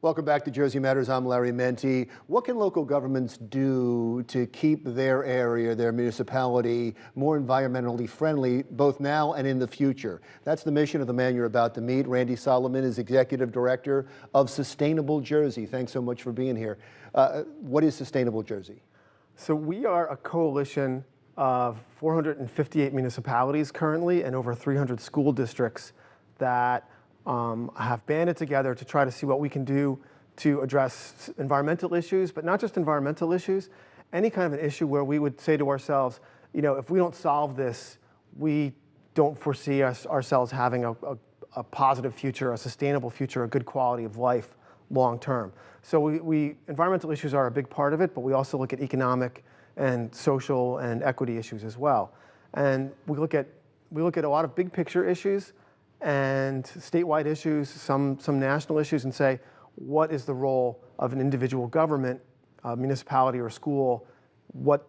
Welcome back to Jersey Matters. I'm Larry Menti. What can local governments do to keep their area, their municipality, more environmentally friendly, both now and in the future? That's the mission of the man you're about to meet. Randall Solomon is Executive Director of Sustainable Jersey. Thanks so much for being here. What is Sustainable Jersey? So we are a coalition of 458 municipalities currently and over 300 school districts that have banded together to try to see what we can do to address environmental issues, but not just environmental issues, any kind of an issue where we would say to ourselves, you know, if we don't solve this, we don't foresee ourselves having a positive future, a sustainable future, a good quality of life long term. So environmental issues are a big part of it, but we also look at economic and social and equity issues as well. And we look at a lot of big picture issues and statewide issues, some national issues, and say, what is the role of an individual government, a municipality or a school? What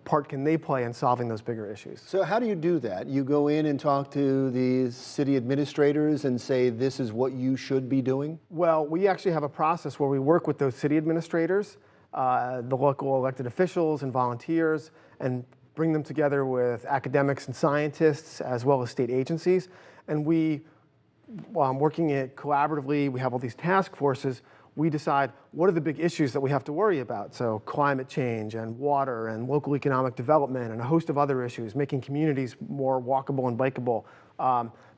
part can they play in solving those bigger issues? So how do you do that? You go in and talk to the city administrators and say, this is what you should be doing? Well, we actually have a process where we work with those city administrators, the local elected officials and volunteers, and bring them together with academics and scientists, as well as state agencies. And we, working it collaboratively, we have all these task forces, we decide what are the big issues that we have to worry about. So climate change and water and local economic development and a host of other issues, making communities more walkable and bikeable,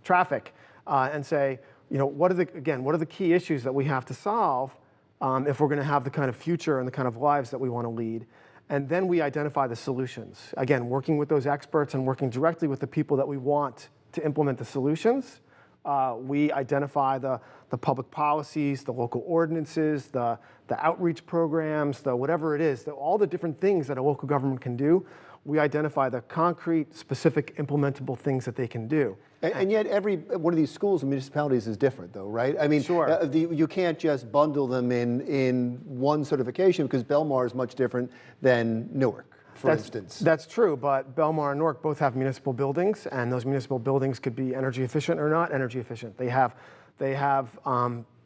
traffic, and say, you know, what are the key issues that we have to solve if we're going to have the kind of future and the kind of lives that we want to lead. And then we identify the solutions. Again, working with those experts and working directly with the people that we want to implement the solutions. We identify the public policies, the local ordinances, the outreach programs, the whatever it is, all the different things that a local government can do. We identify the concrete, specific, implementable things that they can do. And yet every one of these schools and municipalities is different though, right? I mean, sure. You can't just bundle them in one certification because Belmar is much different than Newark, for instance. That's true, but Belmar and Newark both have municipal buildings, and those municipal buildings could be energy efficient or not energy efficient. They have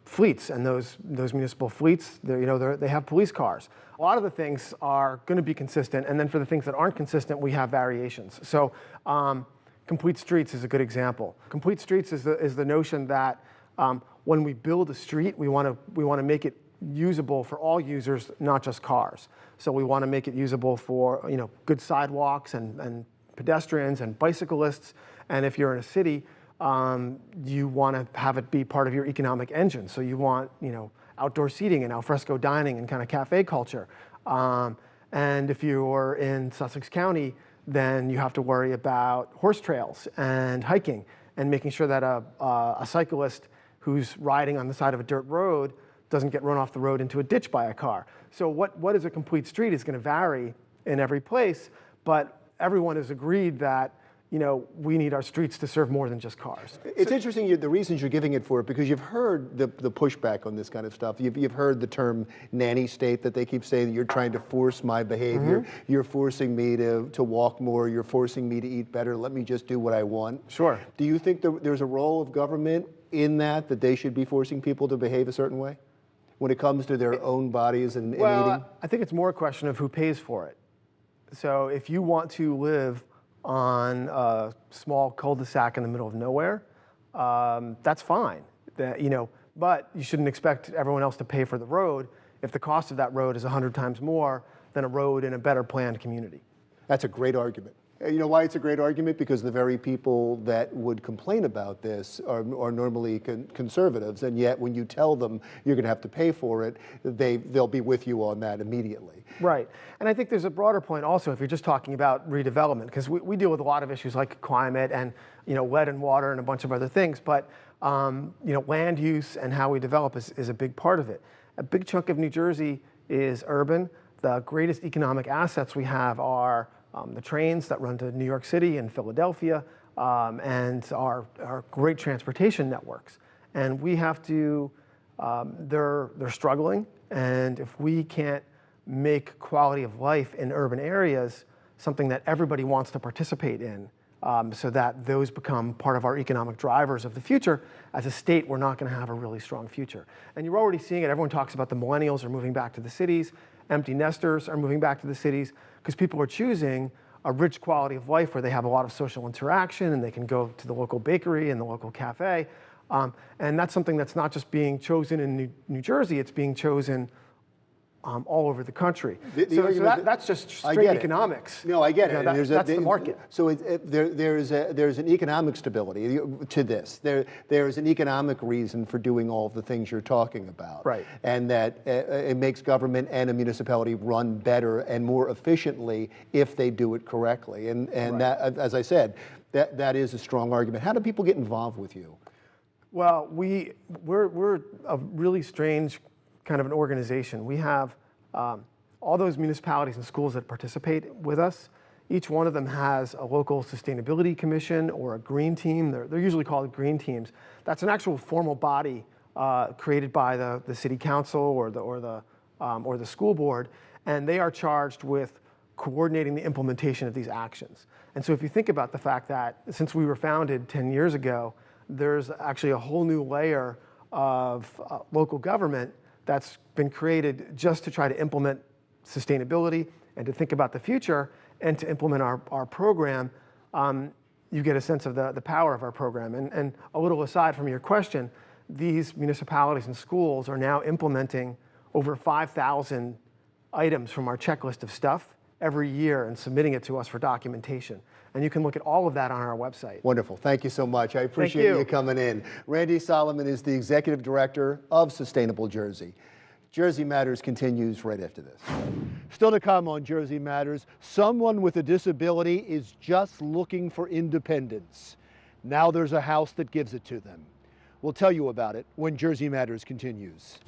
fleets, and those municipal fleets, they have police cars. A lot of the things are going to be consistent, and then for the things that aren't consistent, we have variations. So complete streets is a good example. Complete streets is the notion that when we build a street, we want to make it usable for all users, not just cars. So we want to make it usable for good sidewalks and pedestrians and bicyclists. And if you're in a city, you want to have it be part of your economic engine. So you want outdoor seating and alfresco dining and kind of cafe culture. And if you're in Sussex County, then you have to worry about horse trails and hiking and making sure that a cyclist who's riding on the side of a dirt road doesn't get run off the road into a ditch by a car. So what is a complete street is going to vary in every place, but everyone has agreed that we need our streets to serve more than just cars. It's interesting the reasons you're giving it for it, because you've heard the pushback on this kind of stuff. You've heard the term nanny state that they keep saying that you're trying to force my behavior. Mm-hmm. You're forcing me to walk more. You're forcing me to eat better. Let me just do what I want. Sure. Do you think there's a role of government in that they should be forcing people to behave a certain way when it comes to their own bodies and eating? I think it's more a question of who pays for it. So if you want to live on a small cul-de-sac in the middle of nowhere, that's fine. But you shouldn't expect everyone else to pay for the road if the cost of that road is 100 times more than a road in a better planned community. That's a great argument. You know why it's a great argument? Because the very people that would complain about this are normally conservatives, and yet when you tell them you're going to have to pay for it, they'll be with you on that immediately. Right. And I think there's a broader point also if you're just talking about redevelopment, because we deal with a lot of issues like climate and lead and water and a bunch of other things, but land use and how we develop is a big part of it. A big chunk of New Jersey is urban. The greatest economic assets we have are the trains that run to New York City and Philadelphia, and our great transportation networks. And we have to, they're struggling, and if we can't make quality of life in urban areas something that everybody wants to participate in, so that those become part of our economic drivers of the future. As a state, we're not going to have a really strong future. And you're already seeing it. Everyone talks about the millennials are moving back to the cities. Empty nesters are moving back to the cities because people are choosing a rich quality of life where they have a lot of social interaction and they can go to the local bakery and the local cafe. And that's something that's not just being chosen in New Jersey, it's being chosen all over the country. That's just straight economics. No, I get it. That's the market. So there's an economic stability to this. There's an economic reason for doing all of the things you're talking about. Right. And that it makes government and a municipality run better and more efficiently if they do it correctly. And right. That, as I said, that is a strong argument. How do people get involved with you? Well, we're a really strange kind of an organization. We have all those municipalities and schools that participate with us. Each one of them has a local sustainability commission or a green team. They're usually called green teams. That's an actual formal body created by the city council or the school board, and they are charged with coordinating the implementation of these actions. And so if you think about the fact that since we were founded 10 years ago, there's actually a whole new layer of local government that's been created just to try to implement sustainability and to think about the future and to implement our program. You get a sense of the power of our program. And a little aside from your question, these municipalities and schools are now implementing over 5,000 items from our checklist of stuff every year and submitting it to us for documentation. And you can look at all of that on our website. Wonderful. Thank you so much. I appreciate you coming in. Randy Solomon is the Executive Director of Sustainable Jersey. Jersey Matters continues right after this. Still to come on Jersey Matters, someone with a disability is just looking for independence. Now there's a house that gives it to them. We'll tell you about it when Jersey Matters continues.